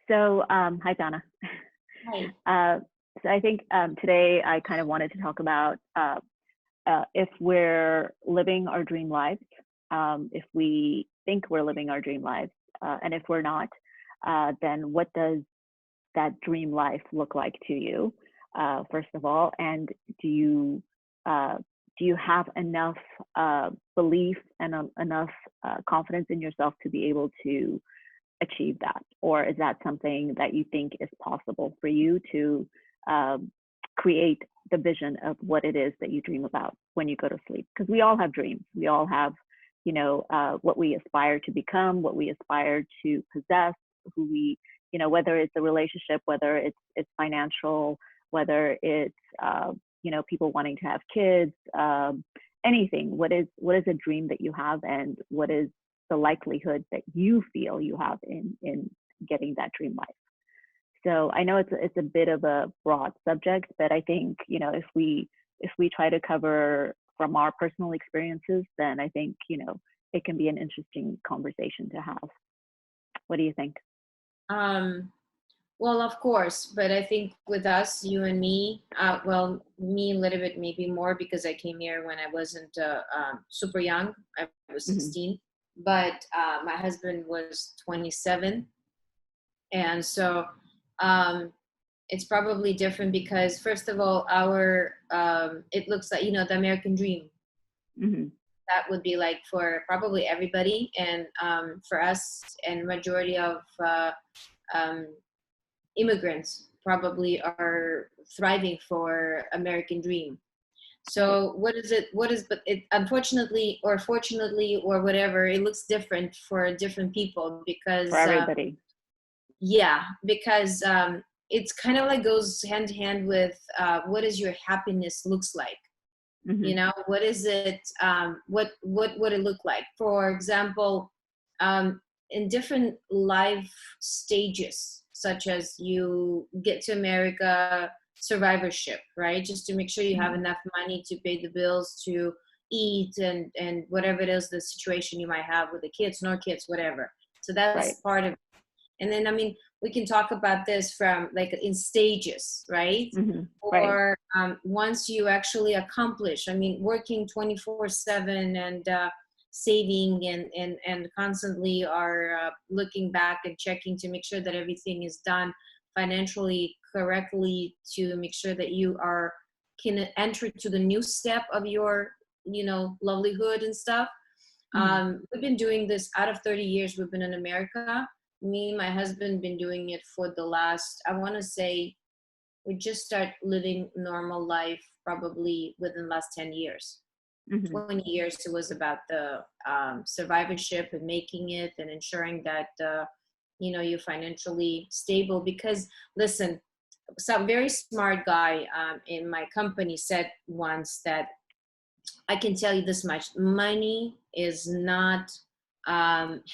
So, hi, Donna. Hi. Uh, so I think today I kind of wanted to talk about if we're living our dream lives, if we think we're living our dream lives, and if we're not, then what does that dream life look like to you, first of all? And do you uh, do you have enough belief and enough confidence in yourself to be able to achieve that? Or is that something that you think is possible for you to um, create the vision of what it is that you dream about when you go to sleep? Because we all have dreams. We all have, what we aspire to become, what we aspire to possess, who we, whether it's a relationship, whether it's financial, whether it's, people wanting to have kids, anything. What is a dream that you have, and what is the likelihood that you feel you have in getting that dream life? So I know it's a bit of a broad subject, but I think if we try to cover from our personal experiences, then I think it can be an interesting conversation to have. What do you think? Um, well, of course, but I think with us, you and me, well, me a little bit, maybe more because I came here when I wasn't super young. I was Hmm. 16, but my husband was 27. And so um, it's probably different because, first of all, it looks like, the American dream. Hmm. That would be like for probably everybody. And for us and majority of um, immigrants probably are thriving for American dream. Right. So what is it? What is, but it, unfortunately or fortunately or whatever, it looks different for different people For because, everybody. yeah, because it's kind of like goes hand to hand with what is your happiness looks like. Hmm. What is it, what would it look like? For example, in different life stages, such as you get to America, survivorship, right? Just to make sure you have Hmm. enough money to pay the bills, to eat, and whatever it is, the situation you might have with the kids, no kids, whatever. So Right. that's part of it. And then, I mean, we can talk about this from like in stages, right? Hmm. Right. Or once you actually accomplish, I mean, working 24/7 and saving and constantly are looking back and checking to make sure that everything is done financially correctly, to make sure that you are can enter to the new step of your, livelihood and stuff. Hmm. We've been doing this out of 30 years. We've been in America. Me and my husband been doing it for the last, I want to say, we just start living normal life probably within the last 10 years. Hmm. 20 years it was about the survivorship and making it and ensuring that you're financially stable. Because listen, some very smart guy in my company said once that I can tell you this much: money is not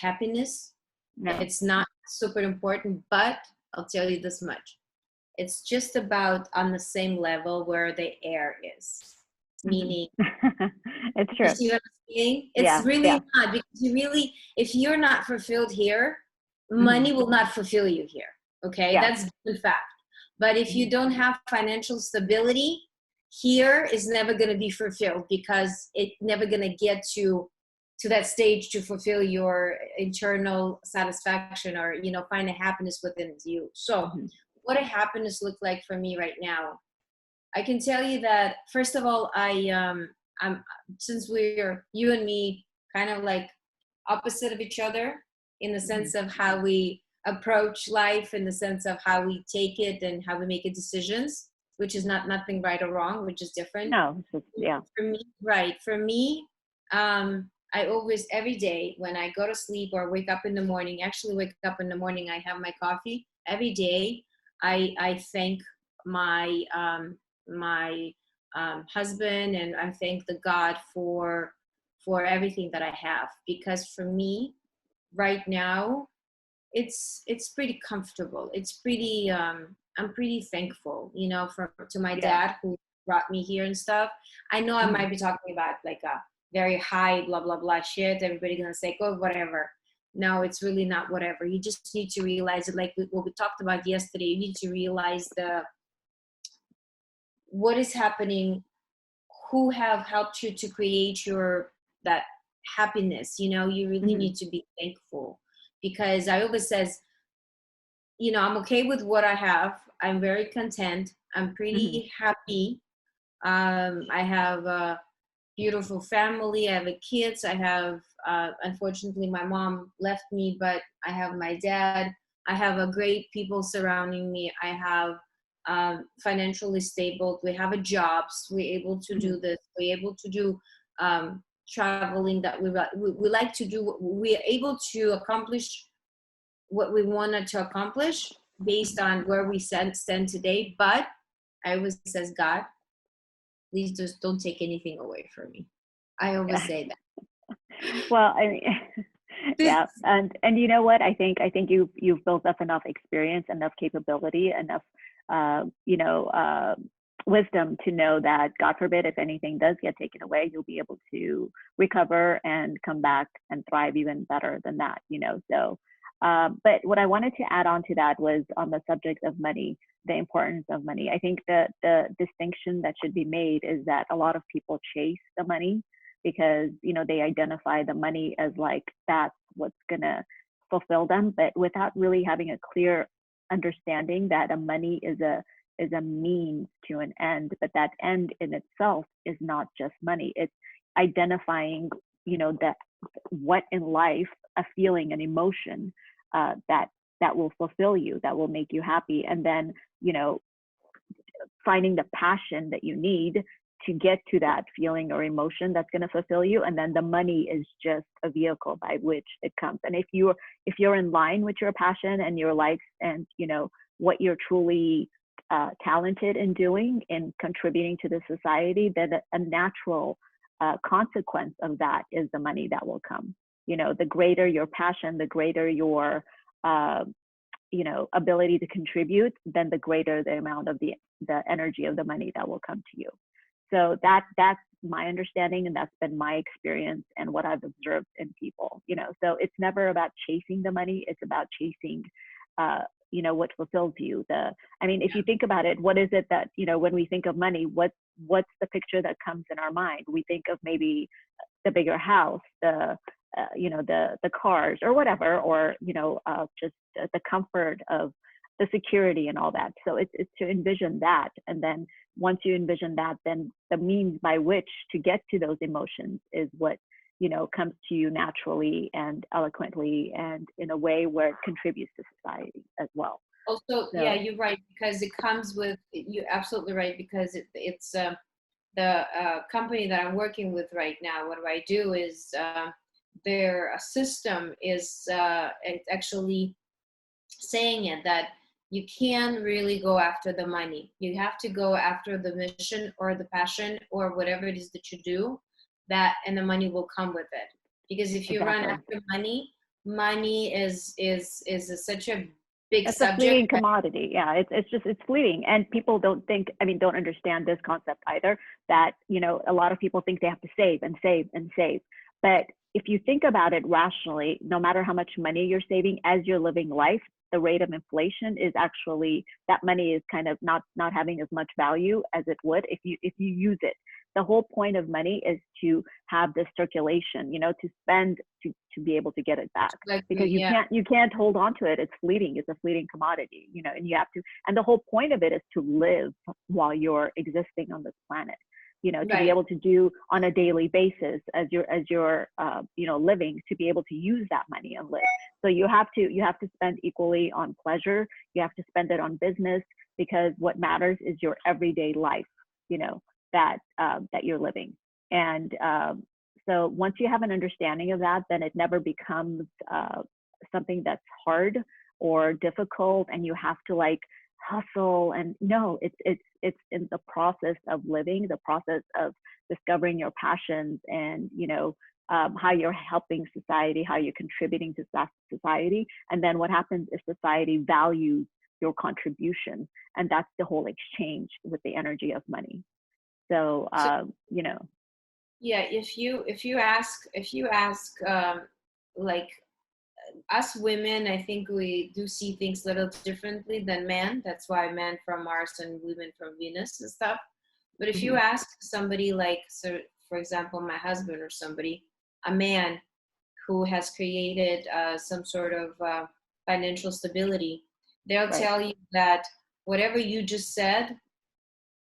happiness. No. It's not super important, but I'll tell you this much: it's just about on the same level where the air is. Hmm. Meaning, It's you true. see what I'm saying? It's Yeah. really Yeah. not, because if you're not fulfilled here, Hmm. money will not fulfill you here. Okay, Yeah. that's the fact. But if you Hmm. don't have financial stability, here is never going to be fulfilled, because it's never going to get to that stage to fulfill your internal satisfaction, or find a happiness within you. So Hmm. what a happiness look like for me right now, I can tell you that, first of all, I'm since we're, you and me, kind of like opposite of each other in the Hmm. sense of how we approach life, in the sense of how we take it and how we make it decisions, which is not nothing right or wrong, which is different. No. It's just, yeah. For me, right? For me, I always, every day when I go to sleep or wake up in the morning, actually wake up in the morning, I have my coffee every day. I thank my my husband, and I thank the God for everything that I have, because for me right now it's pretty comfortable. It's pretty I'm pretty thankful, for to my Yeah. dad who brought me here and stuff. I know I Hmm. might be talking about like a very high blah blah blah shit. Everybody gonna say, oh, whatever. no, it's really not whatever. You just need to realize it, like what we talked about yesterday. You need to realize the what is happening, who have helped you to create your that happiness. You really Hmm. need to be thankful, because I always says, I'm okay with what I have. I'm very content. I'm Hmm. pretty happy. I have a beautiful family. I have kids. I have, unfortunately, my mom left me, but I have my dad. I have a great people surrounding me. I have financially stable. We have a jobs. We're able to Hmm. do this. We're able to do traveling that we like to do. We're able to accomplish what we wanted to accomplish based on where we stand today. But I always says, God, please just don't take anything away from me. I always say Well, I mean, that. yeah, and you know what? I think you've built up enough experience, enough capability, enough you know wisdom to know that God forbid if anything does get taken away, you'll be able to recover and come back and thrive even better than that. So. But what I wanted to add on to that was on the subject of money, the importance of money. I think that the distinction that should be made is that a lot of people chase the money because they identify the money as like that's what's gonna fulfill them, but without really having a clear understanding that a money is a means to an end, but that end in itself is not just money. It's identifying that what in life, a feeling, an emotion that will fulfill you, that will make you happy, and then finding the passion that you need to get to that feeling or emotion that's going to fulfill you, and then the money is just a vehicle by which it comes. And if you're in line with your passion and your likes and what you're truly talented in doing in contributing to the society, then a natural consequence of that is the money that will come. The greater your passion, the greater your uh, ability to contribute, then the greater the amount of the energy of the money that will come to you. So that's my understanding, and that's been my experience and what I've observed in people. So it's never about chasing the money; it's about chasing, uh, what fulfills you. I mean, if you think about it, what is it that when we think of money, what's the picture that comes in our mind? We think of maybe the bigger house, the cars or whatever, or just the comfort of the security and all that. So it's to envision that, and then once you envision that, then the means by which to get to those emotions is what comes to you naturally and eloquently and in a way where it contributes to society as well. Also, yeah, So you're right, because it comes with, you're absolutely right, because it's the company that I'm working with right now. What do I do is their system is it's actually saying it that you can really go after the money. You have to go after the mission or the passion or whatever it is that you do, that and the money will come with it. Because if you run exactly. after money, money is such a big It's a subject fleeting that, commodity. Yeah, it's fleeting, and people don't understand this concept either. That a lot of people think they have to save and save and save, but if you think about it rationally, no matter how much money you're saving as you're living life, the rate of inflation is actually that money is kind of not having as much value as it would if you use it. The whole point of money is to have this circulation, to spend to be able to get it back, like because you yeah, can't hold on to it. It's fleeting. It's a fleeting commodity, and you have to. And the whole point of it is to live while you're existing on this planet. To be right, able to do on a daily basis as you're living, to be able to use that money and live. So you have to spend equally on pleasure. You have to spend it on business, because what matters is your everyday life. You know that you're living. And so once you have an understanding of that, then it never becomes something that's hard or difficult, and you have to like hustle. And no, it's in the process of living, the process of discovering your passions, and how you're helping society, how you're contributing to society. And then what happens is society values your contribution, and that's the whole exchange with the energy of money. So so yeah, if you ask like us women, I think we do see things a little differently than men. That's why men from Mars and women from Venus and stuff. But if you Mhm. ask somebody like, so for example, my husband or somebody, a man who has created some sort of financial stability, they'll Right. tell you that whatever you just said,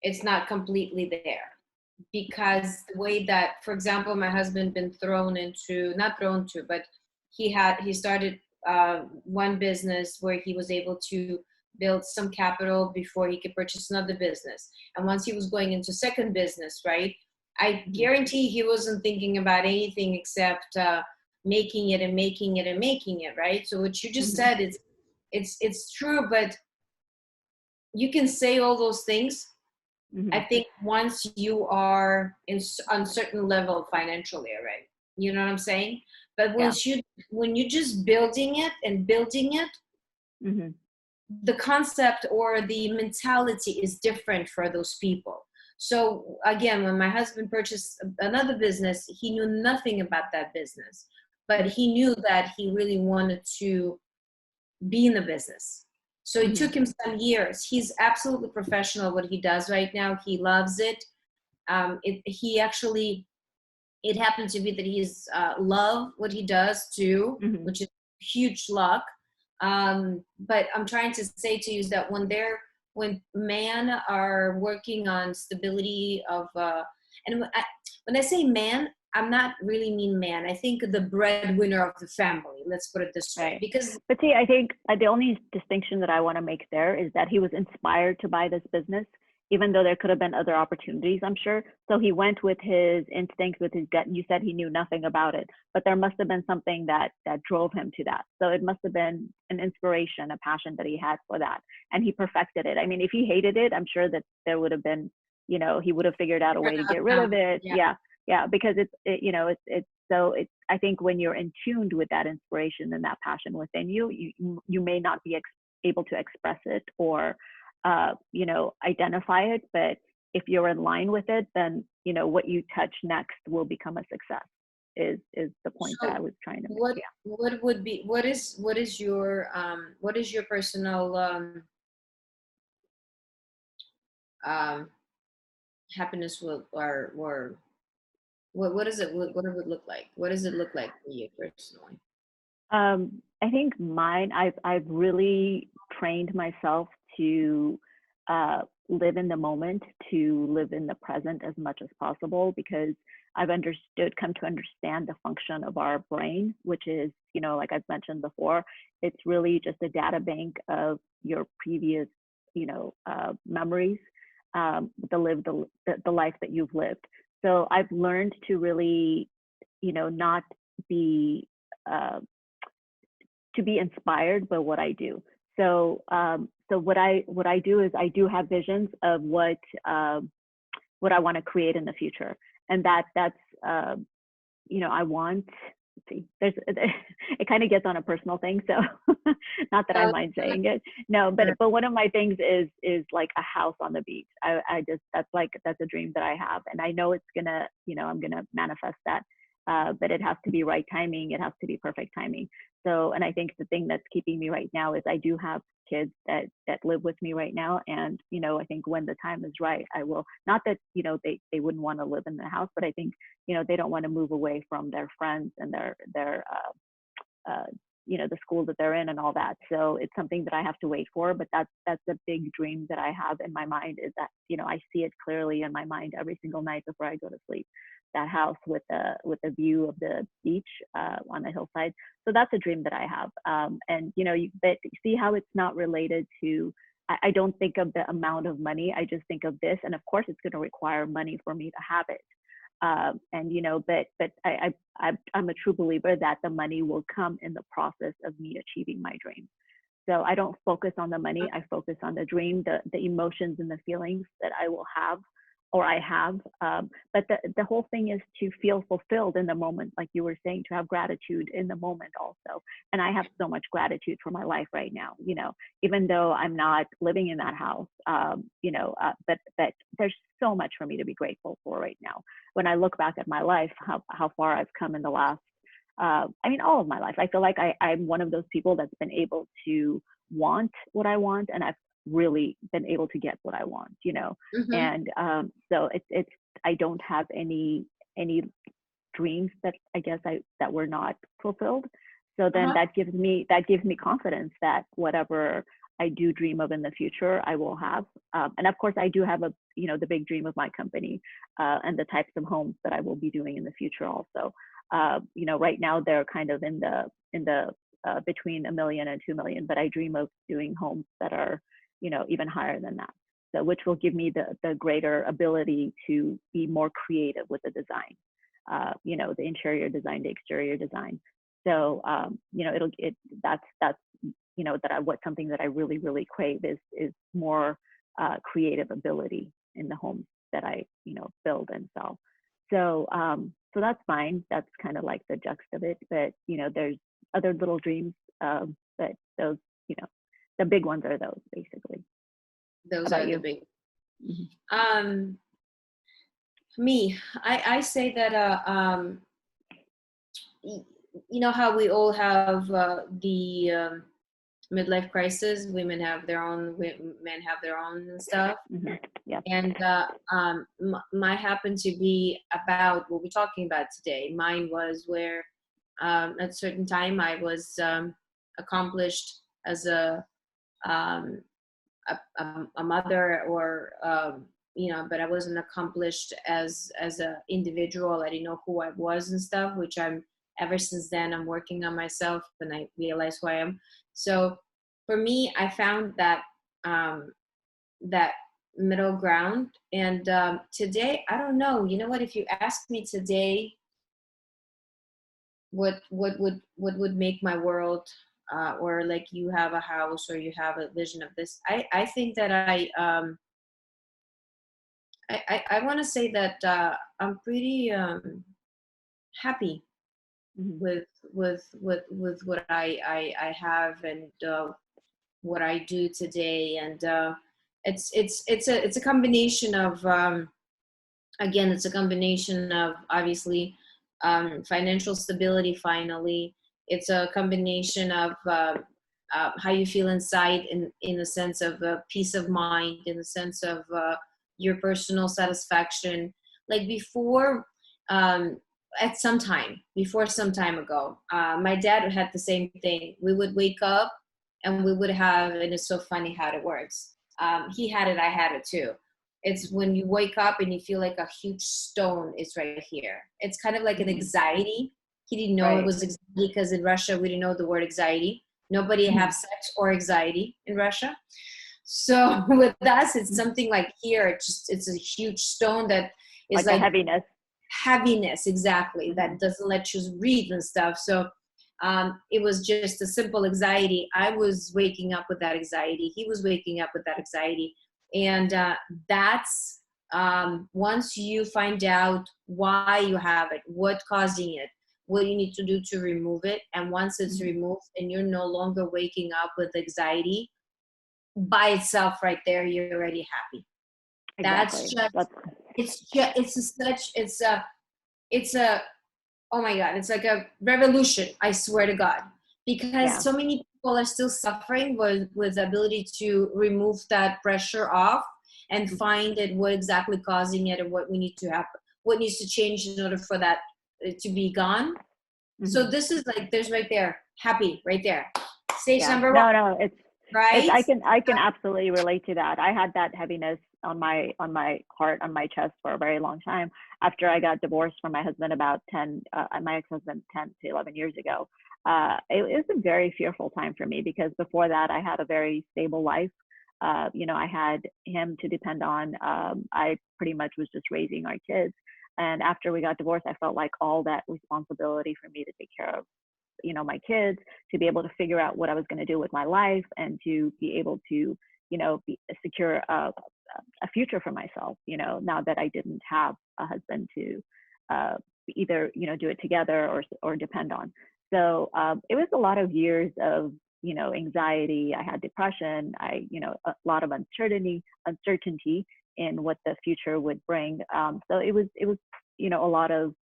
it's not completely there. Because the way that, for example, my husband been thrown into, not thrown to, but he started one business where he was able to build some capital before he could purchase another business. And once he was going into second business, right? I Mhm. guarantee he wasn't thinking about anything except making it and making it and making it, right? So what you just Mhm. said is it's true, but you can say all those things. I Mhm. think once you are on certain level financially, right? You know what I'm saying? But Yeah. when you just building it and building it, Mhm. the concept or the mentality is different for those people. So again, when my husband purchased another business, he knew nothing about that business, but he knew that he really wanted to be in the business. So it Mhm. took him some years. He's absolutely professional what he does right now. He loves it. He actually, it happened to be that he's love what he does too, Mhm. which is huge luck. But I'm trying to say to you is that when men are working on stability of and when I say man, I'm not really mean man. I think the breadwinner of the family, let's put it this way, Right. because But see, I think the only distinction that I want to make there is that he was inspired to buy this business, even though there could have been other opportunities, I'm sure. So he went with his instinct, with his gut. And you said he knew nothing about it, but there must have been something that drove him to that. So it must have been an inspiration, a passion that he had for that, and he perfected it. I mean, if he hated it, I'm sure that there would have been, he would have figured out a way to get rid of it. yeah. Yeah, yeah, because it's so it's I think when you're in tuned with that inspiration and that passion within you, you may not be able to express it or identify it, but if you're in line with it, then what you touch next will become a success. Is the point that I So was trying to make? what Yeah. what would be what is your personal um happiness will or what does it what does it look like? What does it look like for you personally? I think mine, I've really trained myself to live in the moment, to live in the present as much as possible, because I've come to understand the function of our brain, which is, like I've mentioned before, it's really just a data bank of your previous, memories, the life that you've lived. So I've learned to really, not be uh, to be inspired by what I do. So what I do is I do have visions of what I want to create in the future, and that's uh, I want. Let's see, there's it kind of gets on a personal thing, so not that I Uh, mind saying it. No, but one of my things is like a house on the beach. I just that's a dream that I have, and I know it's gonna I'm gonna manifest that. But it has to be right timing. It has to be perfect timing. So, and I think the thing that's keeping me right now is I do have kids that live with me right now, and I think when the time is right, I will. Not that they wouldn't want to live in the house, but I think they don't want to move away from their friends and uh, the school that they're in and all that. So it's something that I have to wait for. But that's a big dream that I have in my mind, is that I see it clearly in my mind every single night before I go to sleep. That house with the view of the beach on the hillside. So that's a dream that I have. And but see how it's not related to. I don't think of the amount of money. I just think of this, and of course, it's going to require money for me to have it. And but I'm a true believer that the money will come in the process of me achieving my dream. So I don't focus on the money. I focus on the dream, the emotions and the feelings that I will have or I have. But the whole thing is to feel fulfilled in the moment, like you were saying, to have gratitude in the moment also. And I have so much gratitude for my life right now, even though I'm not living in that house, but there's so much for me to be grateful for right now. When I look back at my life, how far I've come in the last I mean, all of my life. I feel like I'm one of those people that's been able to want what I want, and I've really been able to get what I want, you know. Mm-hmm. And so it's I don't have any dreams that I guess that were not fulfilled. So then Uh-huh. that gives me confidence that whatever I do dream of in the future, I will have. And of course, I do have the big dream of my company and the types of homes that I will be doing in the future also. Right now they're kind of in the between 1 million and 2 million, but I dream of doing homes that are, even higher than that. So which will give me the greater ability to be more creative with the design, the interior design, the exterior design. So, that's what something that I really, really crave is more creative ability in the homes that I, build and sell. So that's fine. That's kind of like the gist of it. But, there's other little dreams, but those, the big ones are those basically. How Those about are the you? big. Mhm. Um, Me, I say that y- you know how we all have the midlife crisis. Women have their own, men have their own and stuff. Mhm. Yeah. And my happened to be about what we're talking about today. Mine was where at a certain time I was accomplished as um, a mother, or but I wasn't accomplished as a individual. I didn't know who I was and stuff, which I'm ever since then I'm working on myself, and I realize who I am. So for me, I found um, that middle ground. And today, I don't know. You know what? If you ask me today, what would make my world, or like you have a house or you have a vision of this, I think that I want to say that I'm pretty happy Mhm. with with what I have, and what I do today. And it's a combination of again, it's a combination of obviously financial stability. Finally, it's a combination of how you feel inside, in the sense of peace of mind, in the sense of your personal satisfaction. Like before, um, at some time ago, my dad had the same thing. We would wake up and we would have, and it's so funny how it works. He had it, I had it too. It's when you wake up and you feel like a huge stone is right here. It's kind of like an Mhm. anxiety. He didn't know it Right. was anxiety because in Russia we didn't know the word anxiety. Nobody have Mhm. sex or anxiety in Russia. So with us, it's something like here. It's a huge stone that is Like a like heaviness. heaviness, exactly, that Mhm. doesn't let you breathe and stuff. So it was just a simple anxiety. I was waking up with that anxiety. He was waking up with that anxiety. And that's once you find out why you have it, what causing it, what you need to do to remove it. And once it's Mhm. removed and you're no longer waking up with anxiety by itself, right there, you're already happy. That's Exactly. just, That's it's a, oh my God, it's like a revolution, I swear to God. Because yeah. so many people are still suffering with the ability to remove that pressure off and Mhm. find it, what exactly causing it, and what we need to happen, what needs to change in order for that to be gone. So Mhm. this is like, there's right there, happy, right there. Stage Yeah. number one, No, it's right? I can absolutely relate to that. I had that heaviness on my heart, on my chest for a very long time after I got divorced from my husband about 10 my ex-husband 10 to 11 years ago. It was a very fearful time for me because before that I had a very stable life. I had him to depend on. I pretty much was just raising our kids. And after we got divorced, I felt like all that responsibility for me to take care of, my kids, to be able to figure out what I was going to do with my life and to be able to, secure a future for myself, now that I didn't have a husband to uh, either, do it together or depend on. So it was a lot of years of, anxiety. I had depression. A lot of uncertainty in what the future would bring. So it was, a lot of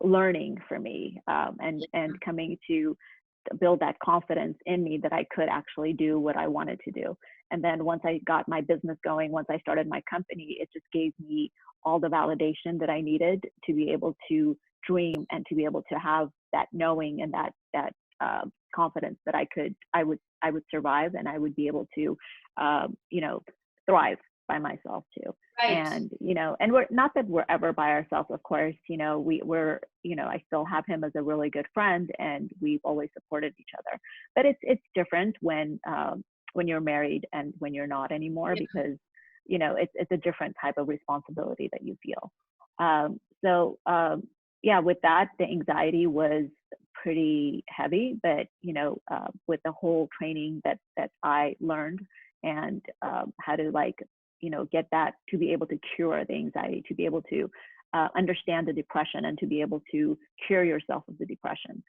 learning for me, and coming to build that confidence in me that I could actually do what I wanted to do. And then once I got my business going, once I started my company, it just gave me all the validation that I needed to be able to dream and to be able to have that knowing and confidence that I would survive, and I would be able to, you know, thrive by myself too. Right. And and we're not that we're ever by ourselves, of course. We're I still have him as a really good friend, and we've always supported each other. But it's different when you're married and when you're not anymore, Yeah. because it's a different type of responsibility that you feel. So yeah, with that, the anxiety was pretty heavy, but with the whole training that I learned, and how to get that, to be able to cure the anxiety, to be able to understand the depression, and to be able to cure yourself of the depression.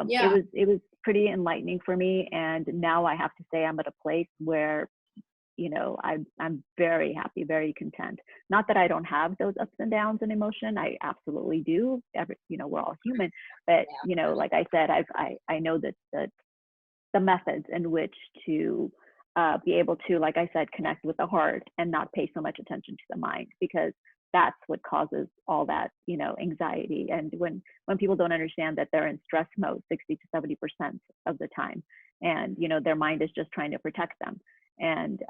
Yeah. It was pretty enlightening for me, and now I have to say I'm at a place where I'm very happy, very content. Not that I don't have those ups and downs in emotion, I absolutely do. We're all human, but like I said, I know that the methods in which to be able to, like I said, connect with the heart and not pay so much attention to the mind, because that's what causes all that anxiety. And when people don't understand that they're in stress mode 60 to 70% of the time, and their mind is just trying to protect them, and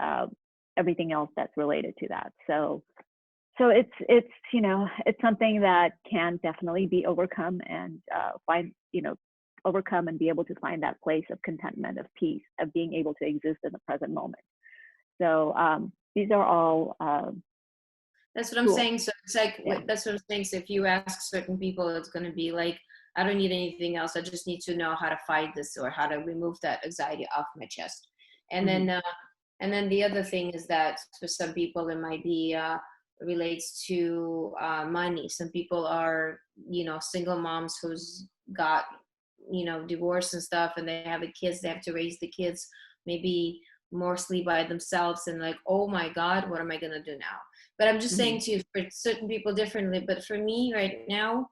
everything else that's related to that. So it's something that can definitely be overcome, and overcome and be able to find that place of contentment, of peace, of being able to exist in the present moment. So these are all That's what I'm tools. saying. So it's like, Yeah. that's what I'm saying. So if you ask certain people, it's going to be like, I don't need anything else. I just need to know how to fight this, or how to remove that anxiety off my chest. And Mm-hmm. then the other thing is that for some people, it might be, relates to money. Some people are, single moms who's got, divorce and stuff, and they have the kids, they have to raise the kids maybe mostly by themselves, and like, oh my God, what am I going to do now? But I'm just Mm-hmm. saying, to for certain people differently. But for me right now,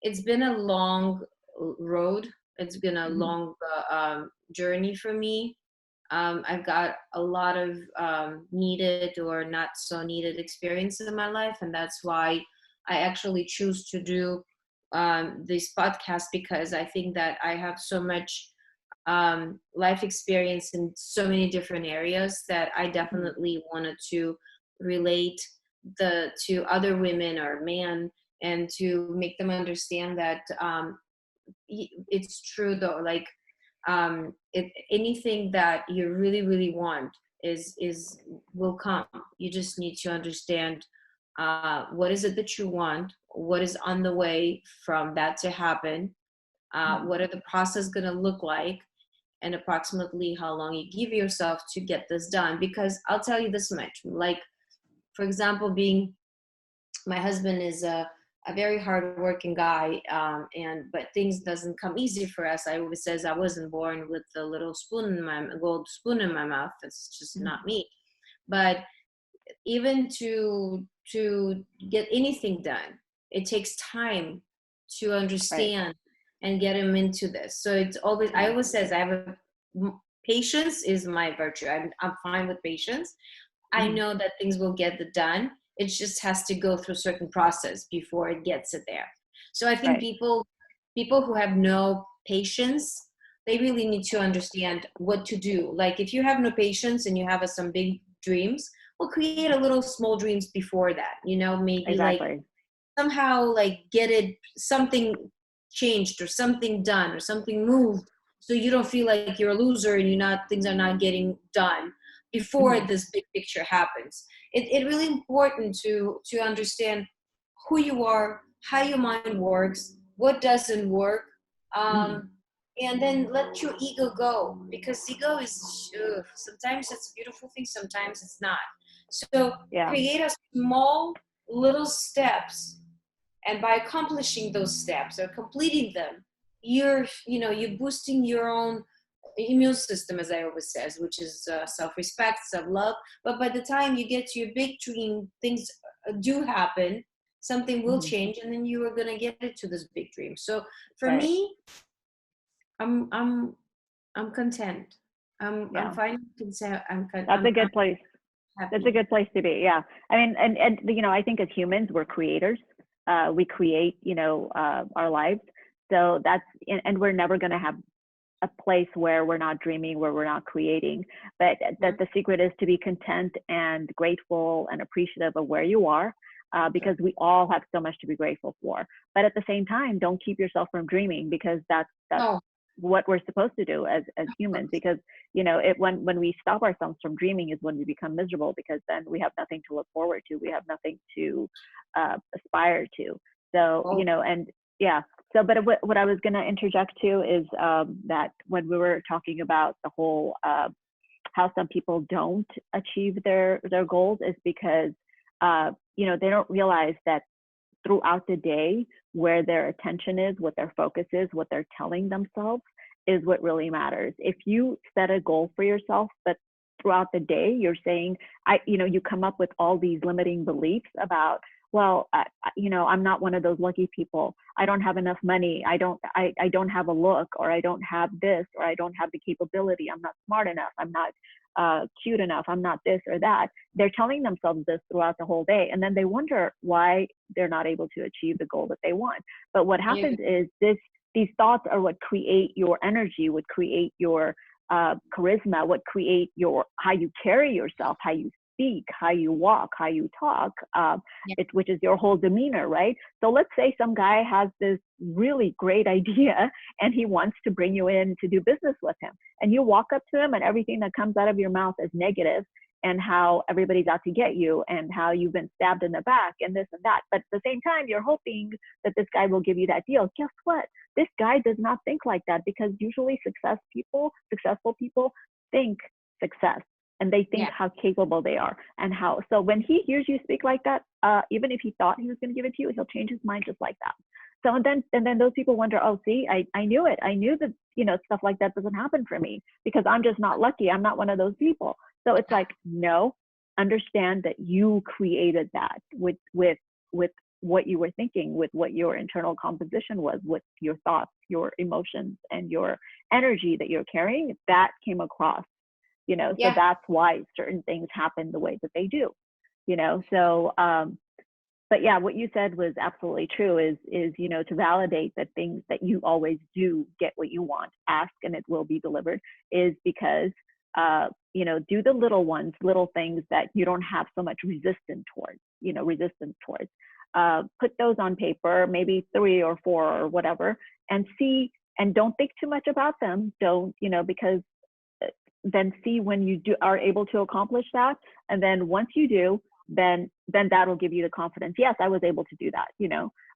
it's been a long road. It's been a Mm-hmm. long journey for me. I've got a lot of needed or not so needed experiences in my life, and that's why I actually choose to do this podcast, because I think that I have so much life experience in so many different areas that I Mm-hmm. definitely wanted to relate to other women or men, and to make them understand that it's true though. Like, anything that you really really want is will come. You just need to understand what is it that you want, what is on the way from that to happen, Mm-hmm. what are the process going to look like, and approximately how long you give yourself to get this done. Because I'll tell you this much, like, for example, being my husband is a very hardworking guy, and but things doesn't come easy for us. I always says I wasn't born with a little spoon in my gold spoon in my mouth. That's just Mm-hmm. not me. But even to get anything done, it takes time to Right. understand and get him into this. So it's always, I Mm-hmm. always says I have patience is my virtue. I'm fine with patience. I Mm-hmm. know that things will get done. It just has to go through a certain process before it gets it there. So I think Right. people who have no patience, they really need to understand what to do. Like, if you have no patience and you have some big dreams, well, create a little small dreams before that. Maybe like Exactly. somehow like get it something changed or something done or something moved, so you don't feel like you're a loser and things are not getting done before Mm-hmm. this big picture happens. It's really important to understand who you are, how your mind works, what doesn't work, Mm-hmm. um, and then let your ego go, because ego is, sometimes it's a beautiful thing, sometimes it's not. So Yeah. create a small little steps, and by accomplishing those steps or completing them, you're boosting your own immune system, as I always says, which is self-respect, self-love. But by the time you get to your big dream, things do happen. something will Hmm. change, and then you are going to get it to this big dream. So for Right. me, I'm I'm I'm content. I'm Yeah. finding consent. That's a good place. That's a Happy. good place to be. Yeah. I mean, and I think as humans, we're creators. We create, our lives. So and we're never going to have a place where we're not dreaming, where we're not creating. But that Mhm. the secret is to be content and grateful and appreciative of where you are, Yeah. because we all have so much to be grateful for. But at the same time, don't keep yourself from dreaming, because that's No. what we're supposed to do as humans. Because when we stop ourselves from dreaming is when we become miserable, because then we have nothing to look forward to. We have nothing to aspire to. So Oh, and yeah. So, but what I was going to interject to is that when we were talking about the whole how some people don't achieve their goals, is because they don't realize that throughout the day, where their attention is, what their focus is, what they're telling themselves is what really matters. If you set a goal for yourself, but throughout the day you're saying, you come up with all these limiting beliefs about, well, I'm not one of those lucky people. I don't have enough money. I don't have a look, or I don't have this, or I don't have the capability. I'm not smart enough. I'm not cute enough. I'm not this or that. They're telling themselves this throughout the whole day, and then they wonder why they're not able to achieve the goal that they want. But what you, happens is these thoughts are what create your energy, what create your charisma, what create your how you carry yourself, how you speak, how you walk, how you talk, yeah, which is your whole demeanor, right? So let's say some guy has this really great idea and he wants to bring you in to do business with him, and you walk up to him and everything that comes out of your mouth is negative, and how everybody's out to get you, and how you've been stabbed in the back, and this and that. But at the same time, you're hoping that this guy will give you that deal. Guess what? This guy does not think like that, because usually successful people think success, and they think yeah, how capable they are, and how. So when he hears you speak like that, even if he thought he was going to give it to you, he'll change his mind just like that. So and then those people wonder, oh, see, I knew it. I knew that stuff like that doesn't happen for me, because I'm just not lucky. I'm not one of those people. So it's yeah, like, no, understand that you created that with what you were thinking, with what your internal composition was, with your thoughts, your emotions, and your energy that you're carrying. That came across, so yeah, that's why certain things happen the way that they do. So but yeah, what you said was absolutely true, is to validate that things that you always do get what you want, ask and it will be delivered, is because do the little things that you don't have so much resistance towards. Put those on paper, maybe 3 or 4 or whatever, and see, and don't think too much about them. Don't, because then see when you are able to accomplish that, and then once you do, then that'll give you the confidence. Yes, I was able to do that.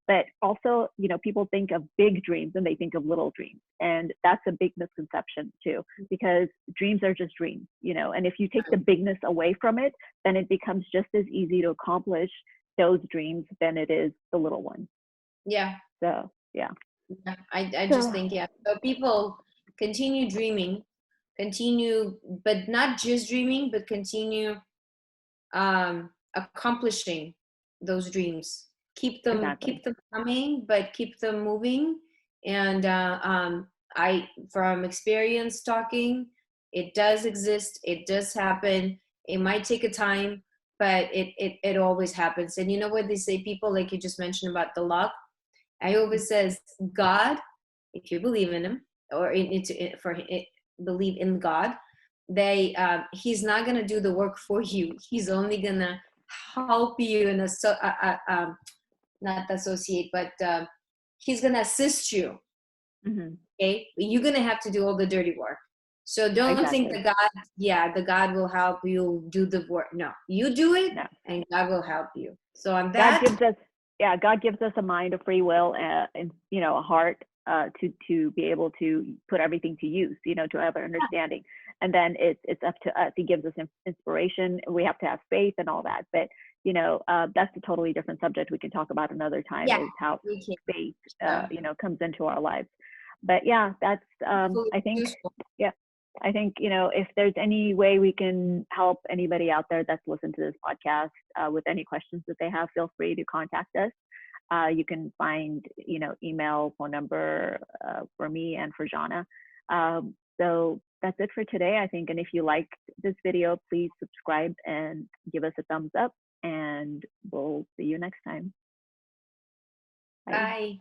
But also, people think of big dreams and they think of little dreams, and that's a big misconception too, because dreams are just dreams. And if you take the bigness away from it, then it becomes just as easy to accomplish those dreams than it is the little ones. yeah. So yeah. Yeah. I just So think, yeah. So people continue dreaming, continue, but not just dreaming, but continue accomplishing those dreams. exactly. Keep them coming, but keep them moving. And I, from experience talking, it does exist. It does happen. It might take a time, but it always happens. And you know what they say, people like you just mentioned about the luck. I always says God, if you believe in him, or believe in God, he's not gonna do the work for you. He's only gonna help you and not associate, but he's gonna assist you. Hmm. Okay, you're gonna have to do all the dirty work. So don't think Exactly. that God, yeah, the God will help you do the work. No, you do it, No. and God will help you. So on God that, gives us, yeah, God gives us a mind, of free will, and a heart, to be able to put everything to use, to have an understanding, and then it's up to us. He gives us inspiration. We have to have faith and all that, but that's a totally different subject we can talk about another time. yeah, Is how we can. faith, So, comes into our lives. But yeah, that's hopefully I think, useful. yeah. I think, you know, if there's any way we can help anybody out there that's listened to this podcast with any questions that they have, feel free to contact us. You can find, you know, email, phone number for me and for Jana. So that's it for today, I think. And if you liked this video, please subscribe and give us a thumbs up. And we'll see you next time. Bye. Bye.